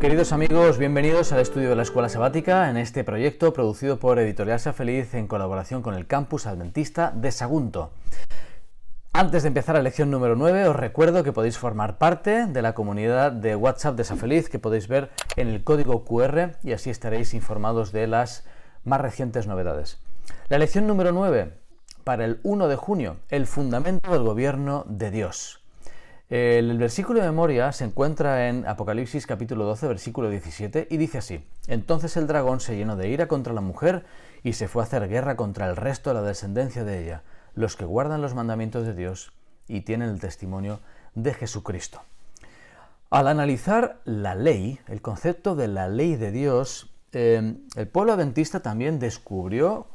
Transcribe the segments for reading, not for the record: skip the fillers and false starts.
Queridos amigos, bienvenidos al estudio de la Escuela Sabática en este proyecto producido por Editorial Sea Feliz en colaboración con el Campus Adventista de Sagunto. Antes de empezar la lección número 9, os recuerdo que podéis formar parte de la comunidad de WhatsApp de Sea Feliz que podéis ver en el código QR y así estaréis informados de las más recientes novedades. La lección número 9, para el 1 de junio, el fundamento del gobierno de Dios. El versículo de memoria se encuentra en Apocalipsis capítulo 12, versículo 17 y dice así: Entonces el dragón se llenó de ira contra la mujer y se fue a hacer guerra contra el resto de la descendencia de ella, los que guardan los mandamientos de Dios y tienen el testimonio de Jesucristo. Al analizar la ley, el concepto de la ley de Dios, el pueblo adventista también descubrió,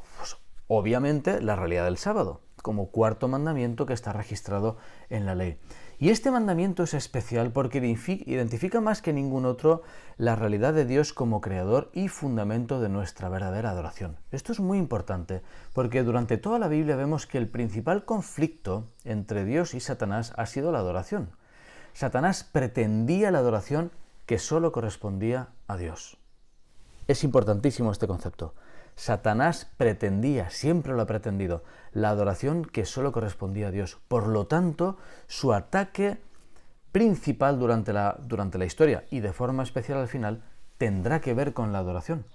obviamente, la realidad del sábado, como cuarto mandamiento que está registrado en la ley. Y este mandamiento es especial porque identifica más que ningún otro la realidad de Dios como creador y fundamento de nuestra verdadera adoración. Esto es muy importante porque durante toda la Biblia vemos que el principal conflicto entre Dios y Satanás ha sido la adoración. Satanás pretendía la adoración que solo correspondía a Dios. Es importantísimo este concepto. Satanás pretendía, siempre lo ha pretendido, la adoración que solo correspondía a Dios. Por lo tanto, su ataque principal durante la historia y de forma especial al final tendrá que ver con la adoración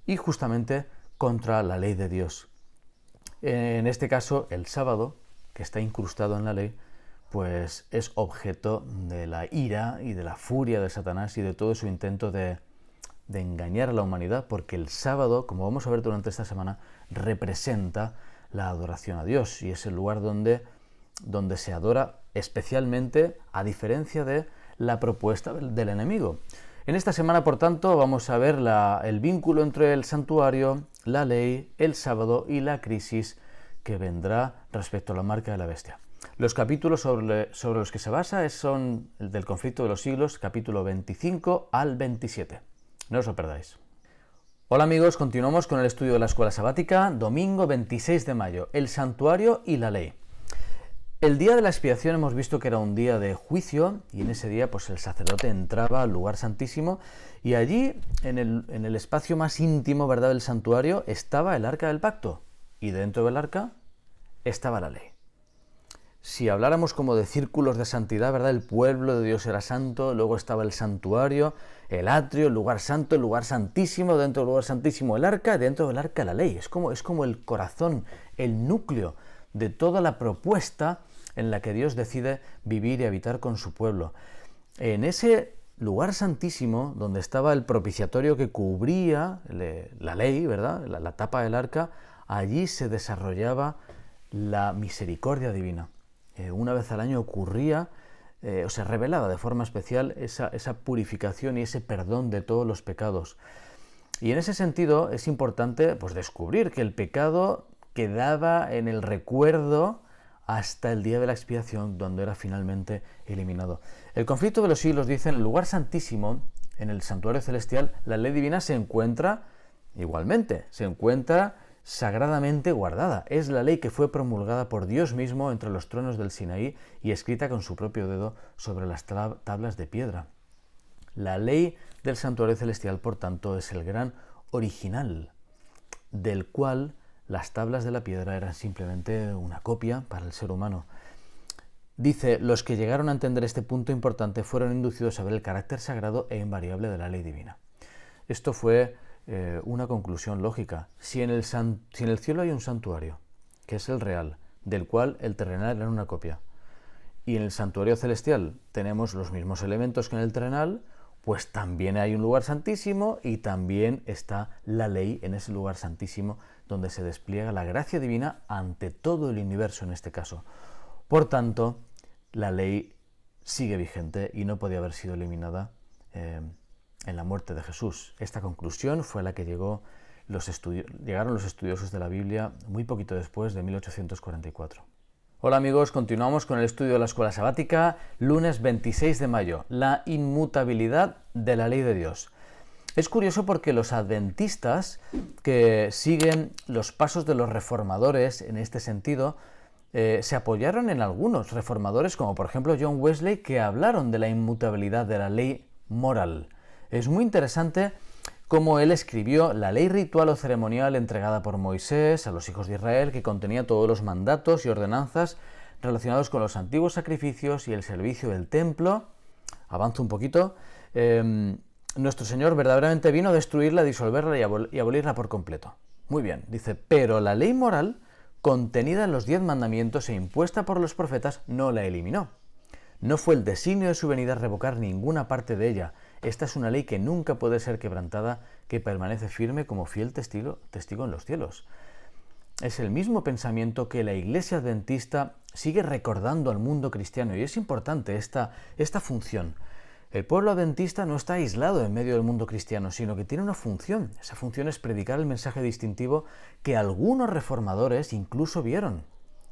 y justamente contra la ley de Dios. En este caso, el sábado, que está incrustado en la ley, pues es objeto de la ira y de la furia de Satanás y de todo su intento de engañar a la humanidad, porque el sábado, como vamos a ver durante esta semana, representa la adoración a Dios y es el lugar donde se adora especialmente, a diferencia de la propuesta del enemigo. En esta semana, por tanto, vamos a ver el vínculo entre el santuario, la ley, el sábado y la crisis que vendrá respecto a la marca de la bestia. Los capítulos sobre los que se basa son el del conflicto de los siglos, capítulo 25 al 27. No os lo perdáis. Hola amigos, continuamos con el estudio de la Escuela Sabática, domingo 26 de mayo, el santuario y la ley. El día de la expiación hemos visto que era un día de juicio y en ese día pues el sacerdote entraba al lugar santísimo y allí en el espacio más íntimo, ¿verdad?, del santuario estaba el arca del pacto y dentro del arca estaba la ley. Si habláramos como de círculos de santidad, ¿verdad? El pueblo de Dios era santo, luego estaba el santuario, el atrio, el lugar santo, el lugar santísimo, dentro del lugar santísimo el arca, dentro del arca la ley. Es como el corazón, el núcleo de toda la propuesta en la que Dios decide vivir y habitar con su pueblo. En ese lugar santísimo, donde estaba el propiciatorio que cubría la ley, ¿verdad?, la tapa del arca, allí se desarrollaba la misericordia divina. Una vez al año ocurría, se revelaba de forma especial esa purificación y ese perdón de todos los pecados. Y en ese sentido es importante pues, descubrir que el pecado quedaba en el recuerdo hasta el día de la expiación, donde era finalmente eliminado. El conflicto de los siglos dice: en el lugar santísimo, en el santuario celestial, la ley divina se encuentra igualmente, se encuentra sagradamente guardada. Es la ley que fue promulgada por Dios mismo entre los tronos del Sinaí y escrita con su propio dedo sobre las tablas de piedra. La ley del santuario celestial, por tanto, es el gran original, del cual las tablas de la piedra eran simplemente una copia para el ser humano. Dice: los que llegaron a entender este punto importante fueron inducidos a ver el carácter sagrado e invariable de la ley divina. Esto fue una conclusión lógica. Si en el cielo hay un santuario, que es el real, del cual el terrenal era una copia, y en el santuario celestial tenemos los mismos elementos que en el terrenal, pues también hay un lugar santísimo y también está la ley en ese lugar santísimo donde se despliega la gracia divina ante todo el universo en este caso. Por tanto, la ley sigue vigente y no podía haber sido eliminada en la muerte de Jesús. Esta conclusión fue a la que llegaron los estudiosos de la Biblia muy poquito después de 1844. Hola amigos, continuamos con el estudio de la Escuela Sabática, lunes 26 de mayo, la inmutabilidad de la ley de Dios. Es curioso porque los adventistas que siguen los pasos de los reformadores en este sentido se apoyaron en algunos reformadores como por ejemplo John Wesley, que hablaron de la inmutabilidad de la ley moral. Es muy interesante cómo él escribió la ley ritual o ceremonial entregada por Moisés a los hijos de Israel, que contenía todos los mandatos y ordenanzas relacionados con los antiguos sacrificios y el servicio del templo. Avanzo un poquito. Nuestro Señor verdaderamente vino a destruirla, disolverla y abolirla por completo. Muy bien, dice, pero la ley moral contenida en los 10 mandamientos e impuesta por los profetas no la eliminó. No fue el designio de su venida revocar ninguna parte de ella. Esta es una ley que nunca puede ser quebrantada, que permanece firme como fiel testigo en los cielos. Es el mismo pensamiento que la Iglesia Adventista sigue recordando al mundo cristiano, y es importante esta función. El pueblo adventista no está aislado en medio del mundo cristiano, sino que tiene una función. Esa función es predicar el mensaje distintivo que algunos reformadores incluso vieron,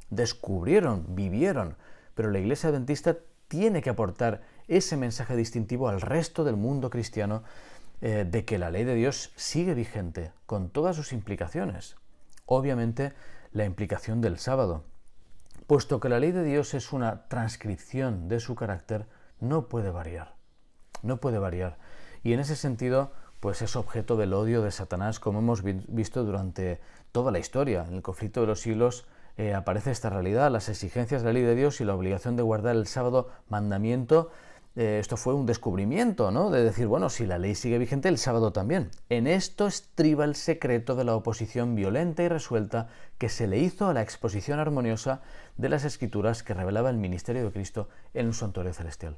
descubrieron, vivieron, pero la Iglesia Adventista tiene que aportar ese mensaje distintivo al resto del mundo cristiano, de que la ley de Dios sigue vigente, con todas sus implicaciones. Obviamente, la implicación del sábado. Puesto que la ley de Dios es una transcripción de su carácter, no puede variar. No puede variar. Y en ese sentido, pues es objeto del odio de Satanás, como hemos visto durante toda la historia. En el conflicto de los siglos aparece esta realidad, las exigencias de la ley de Dios y la obligación de guardar el sábado mandamiento. Esto fue un descubrimiento, ¿no? De decir, bueno, si la ley sigue vigente, el sábado también. En esto estriba el secreto de la oposición violenta y resuelta que se le hizo a la exposición armoniosa de las Escrituras que revelaba el ministerio de Cristo en un santuario celestial.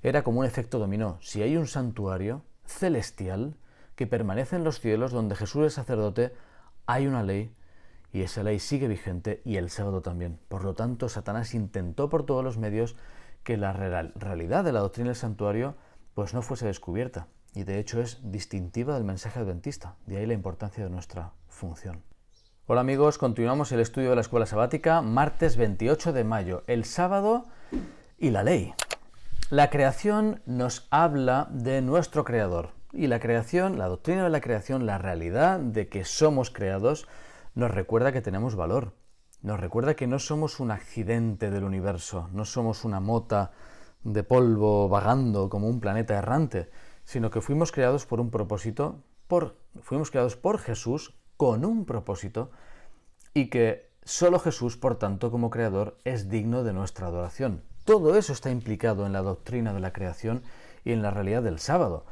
Era como un efecto dominó. Si hay un santuario celestial que permanece en los cielos donde Jesús es sacerdote, hay una ley y esa ley sigue vigente y el sábado también. Por lo tanto, Satanás intentó por todos los medios que la realidad de la doctrina del santuario pues no fuese descubierta, y de hecho es distintiva del mensaje adventista, de ahí la importancia de nuestra función. Hola amigos, continuamos el estudio de la escuela sabática, martes 28 de mayo, el sábado y la ley. La creación nos habla de nuestro creador, y la creación, la doctrina de la creación, la realidad de que somos creados, nos recuerda que tenemos valor. Nos recuerda que no somos un accidente del universo, no somos una mota de polvo vagando como un planeta errante, sino que fuimos creados por un propósito, fuimos creados por Jesús con un propósito, y que solo Jesús, por tanto, como creador, es digno de nuestra adoración. Todo eso está implicado en la doctrina de la creación y en la realidad del sábado.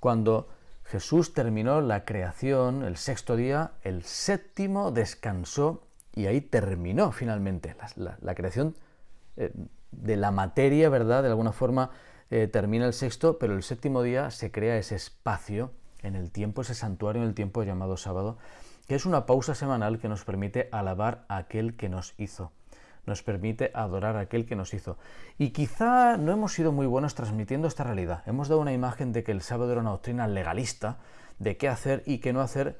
Cuando Jesús terminó la creación, el sexto día, el séptimo descansó, y ahí terminó finalmente la creación de la materia, ¿verdad? De alguna forma termina el sexto, pero el séptimo día se crea ese espacio en el tiempo, ese santuario en el tiempo llamado sábado, que es una pausa semanal que nos permite alabar a aquel que nos hizo, nos permite adorar a aquel que nos hizo. Y quizá no hemos sido muy buenos transmitiendo esta realidad. Hemos dado una imagen de que el sábado era una doctrina legalista, de qué hacer y qué no hacer,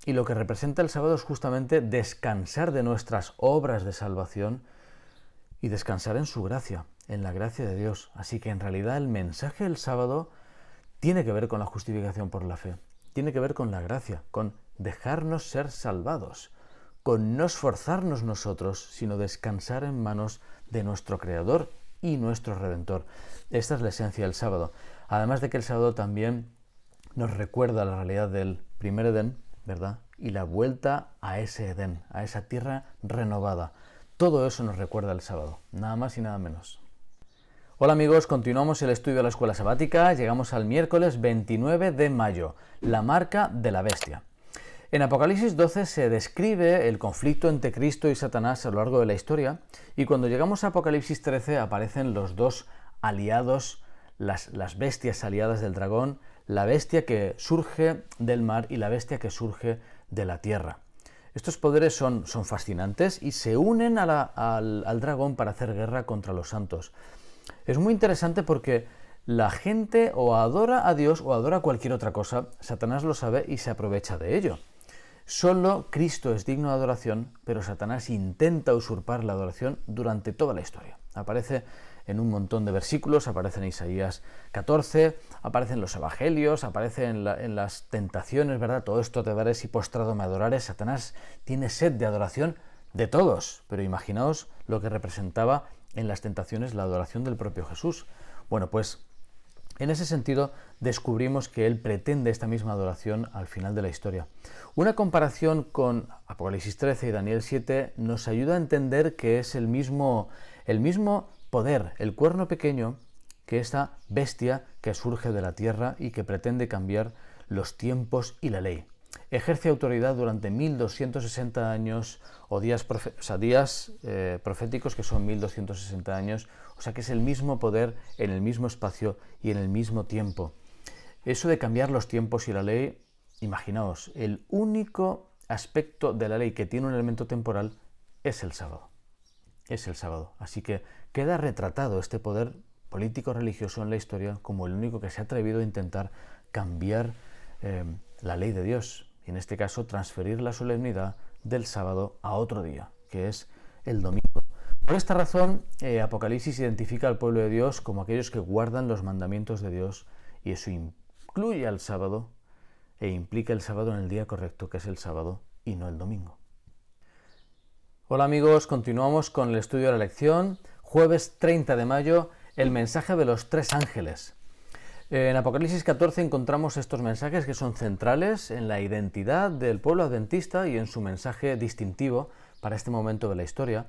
y lo que representa el sábado es justamente descansar de nuestras obras de salvación y descansar en su gracia, en la gracia de Dios. Así que en realidad el mensaje del sábado tiene que ver con la justificación por la fe, tiene que ver con la gracia, con dejarnos ser salvados, con no esforzarnos nosotros, sino descansar en manos de nuestro Creador y nuestro Redentor. Esta es la esencia del sábado. Además de que el sábado también nos recuerda la realidad del primer Edén, ¿verdad? Y la vuelta a ese Edén, a esa tierra renovada. Todo eso nos recuerda el sábado, nada más y nada menos. Hola amigos, continuamos el estudio de la escuela sabática, llegamos al miércoles 29 de mayo, la marca de la bestia. En Apocalipsis 12 se describe el conflicto entre Cristo y Satanás a lo largo de la historia, y cuando llegamos a Apocalipsis 13 aparecen los dos aliados, las bestias aliadas del dragón, la bestia que surge del mar y la bestia que surge de la tierra. Estos poderes son fascinantes y se unen al dragón para hacer guerra contra los santos. Es muy interesante porque la gente o adora a Dios o adora cualquier otra cosa, Satanás lo sabe y se aprovecha de ello. Solo Cristo es digno de adoración, pero Satanás intenta usurpar la adoración durante toda la historia. Aparece en un montón de versículos, aparece en Isaías 14, aparece en los Evangelios, aparece en las tentaciones, ¿verdad? Todo esto te daré si postrado me adorares. Satanás tiene sed de adoración de todos, pero imaginaos lo que representaba en las tentaciones la adoración del propio Jesús. Bueno, pues En ese sentido, descubrimos que Él pretende esta misma adoración al final de la historia. Una comparación con Apocalipsis 13 y Daniel 7 nos ayuda a entender que es el mismo poder, el cuerno pequeño, que esta bestia que surge de la tierra y que pretende cambiar los tiempos y la ley. Ejerce autoridad durante 1260 años o días proféticos que son 1260 años, o sea que es el mismo poder en el mismo espacio y en el mismo tiempo. Eso de cambiar los tiempos y la ley, imaginaos, el único aspecto de la ley que tiene un elemento temporal es el sábado. Es el sábado. Así que queda retratado este poder político religioso en la historia como el único que se ha atrevido a intentar cambiar la ley de Dios, y en este caso transferir la solemnidad del sábado a otro día, que es el domingo. Por esta razón, Apocalipsis identifica al pueblo de Dios como aquellos que guardan los mandamientos de Dios, y eso incluye al sábado e implica el sábado en el día correcto, que es el sábado y no el domingo. Hola amigos, continuamos con el estudio de la lección. Jueves 30 de mayo, el mensaje de los tres ángeles. En Apocalipsis 14 encontramos estos mensajes que son centrales en la identidad del pueblo adventista y en su mensaje distintivo para este momento de la historia.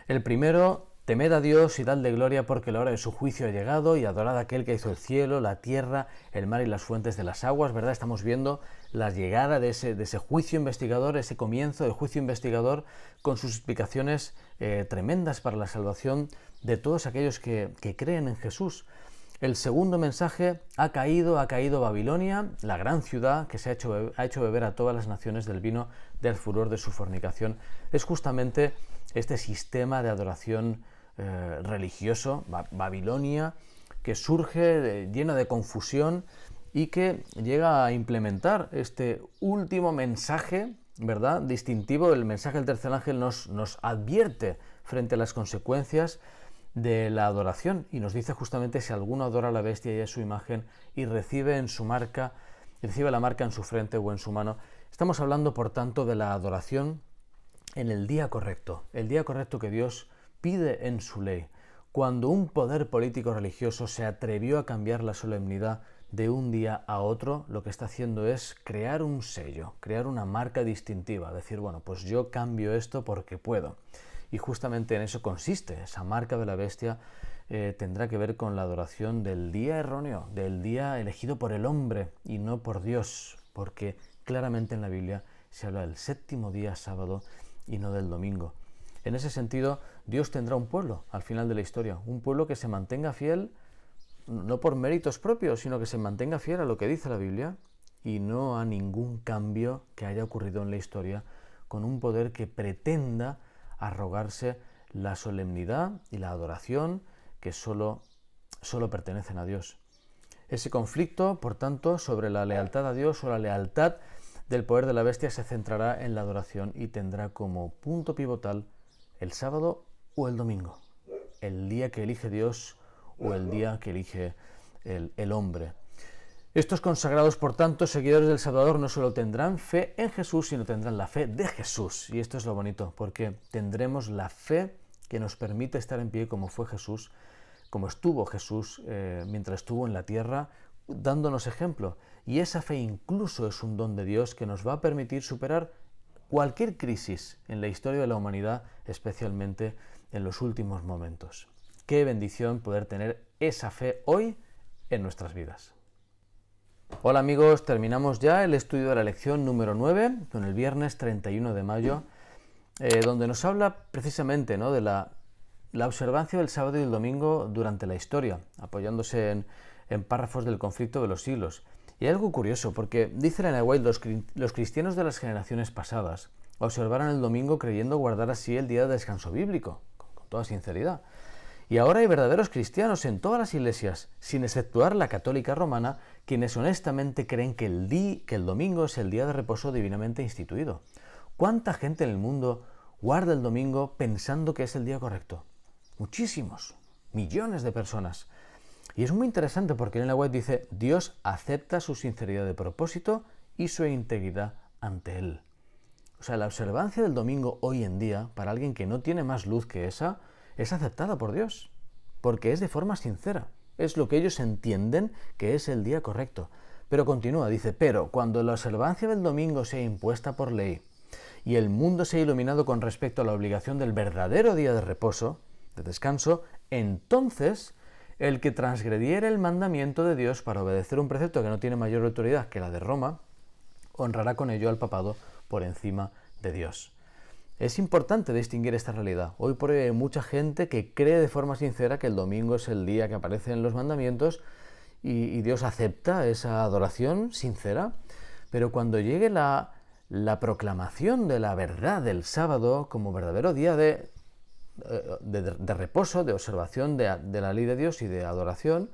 El primero, temed a Dios y dadle gloria porque la hora de su juicio ha llegado, y adorad a aquel que hizo el cielo, la tierra, el mar y las fuentes de las aguas, ¿verdad? Estamos viendo la llegada de ese juicio investigador, ese comienzo del juicio investigador con sus explicaciones tremendas para la salvación de todos aquellos que creen en Jesús. El segundo mensaje, ha caído Babilonia, la gran ciudad que ha hecho beber a todas las naciones del vino del furor de su fornicación. Es justamente este sistema de adoración religioso, Babilonia, que surge lleno de confusión y que llega a implementar este último mensaje, ¿verdad?, distintivo. El mensaje del tercer ángel nos advierte frente a las consecuencias de la adoración y nos dice justamente: si alguno adora a la bestia y a su imagen y recibe la marca en su frente o en su mano. Estamos hablando, por tanto, de la adoración en el día correcto, el día correcto que Dios pide en su ley. Cuando un poder político religioso se atrevió a cambiar la solemnidad de un día a otro, lo que está haciendo es crear un sello, crear una marca distintiva, decir, bueno, pues yo cambio esto porque puedo. Y justamente en eso consiste, esa marca de la bestia tendrá que ver con la adoración del día erróneo, del día elegido por el hombre y no por Dios, porque claramente en la Biblia se habla del séptimo día, sábado, y no del domingo. En ese sentido, Dios tendrá un pueblo al final de la historia, un pueblo que se mantenga fiel, no por méritos propios, sino que se mantenga fiel a lo que dice la Biblia y no a ningún cambio que haya ocurrido en la historia, con un poder que pretenda arrogarse la solemnidad y la adoración que solo pertenecen a Dios. Ese conflicto, por tanto, sobre la lealtad a Dios o la lealtad del poder de la bestia se centrará en la adoración y tendrá como punto pivotal el sábado o el domingo, el día que elige Dios o el día que elige el hombre. Estos consagrados, por tanto, seguidores del Salvador, no solo tendrán fe en Jesús, sino tendrán la fe de Jesús. Y esto es lo bonito, porque tendremos la fe que nos permite estar en pie como fue Jesús, como estuvo Jesús mientras estuvo en la tierra, dándonos ejemplo. Y esa fe incluso es un don de Dios que nos va a permitir superar cualquier crisis en la historia de la humanidad, especialmente en los últimos momentos. Qué bendición poder tener esa fe hoy en nuestras vidas. Hola amigos, terminamos ya el estudio de la lección número 9 con el viernes 31 de mayo, donde nos habla precisamente, ¿no?, de la observancia del sábado y el domingo durante la historia, apoyándose en párrafos del conflicto de los siglos. Y hay algo curioso, porque dice Ellen White, los cristianos de las generaciones pasadas observaron el domingo creyendo guardar así el día de descanso bíblico, con toda sinceridad. Y ahora hay verdaderos cristianos en todas las iglesias, sin exceptuar la católica romana, quienes honestamente creen que el domingo es el día de reposo divinamente instituido. ¿Cuánta gente en el mundo guarda el domingo pensando que es el día correcto? Muchísimos, millones de personas. Y es muy interesante porque Ellen White dice: Dios acepta su sinceridad de propósito y su integridad ante Él. O sea, la observancia del domingo hoy en día, para alguien que no tiene más luz que esa, es aceptada por Dios, porque es de forma sincera. es lo que ellos entienden que es el día correcto. Pero continúa, dice, pero cuando la observancia del domingo sea impuesta por ley y el mundo sea iluminado con respecto a la obligación del verdadero día de reposo, de descanso, entonces el que transgrediere el mandamiento de Dios para obedecer un precepto que no tiene mayor autoridad que la de Roma, honrará con ello al papado por encima de Dios. Es importante distinguir esta realidad. Hoy por hoy hay mucha gente que cree de forma sincera que el domingo es el día que aparece en los mandamientos y Dios acepta esa adoración sincera, pero cuando llegue la proclamación de la verdad del sábado como verdadero día de reposo, de observación de la ley de Dios y de adoración,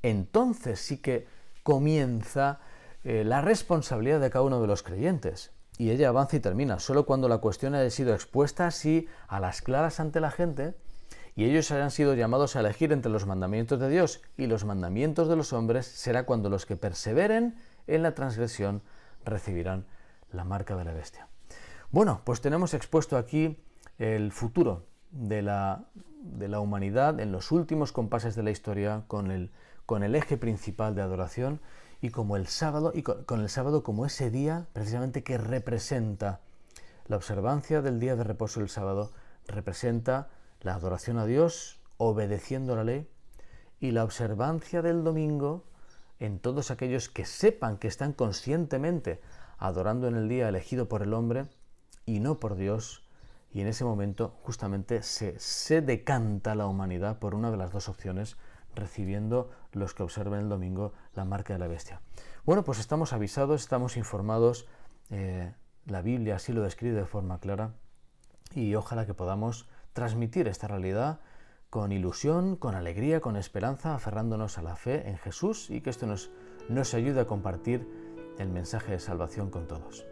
entonces sí que comienza la responsabilidad de cada uno de los creyentes. Y ella avanza y termina. Solo cuando la cuestión haya sido expuesta así a las claras ante la gente y ellos hayan sido llamados a elegir entre los mandamientos de Dios y los mandamientos de los hombres, será cuando los que perseveren en la transgresión recibirán la marca de la bestia. Bueno, pues tenemos expuesto aquí el futuro de la humanidad en los últimos compases de la historia con el eje principal de adoración y como el sábado, y con el sábado como ese día precisamente que representa la observancia del día de reposo del sábado, representa la adoración a Dios obedeciendo la ley, y la observancia del domingo en todos aquellos que sepan que están conscientemente adorando en el día elegido por el hombre y no por Dios, y en ese momento justamente se decanta la humanidad por una de las dos opciones, recibiendo los que observen el domingo la marca de la bestia. Bueno, pues estamos avisados, estamos informados, la Biblia así lo describe de forma clara, y ojalá que podamos transmitir esta realidad con ilusión, con alegría, con esperanza, aferrándonos a la fe en Jesús, y que esto nos ayude a compartir el mensaje de salvación con todos.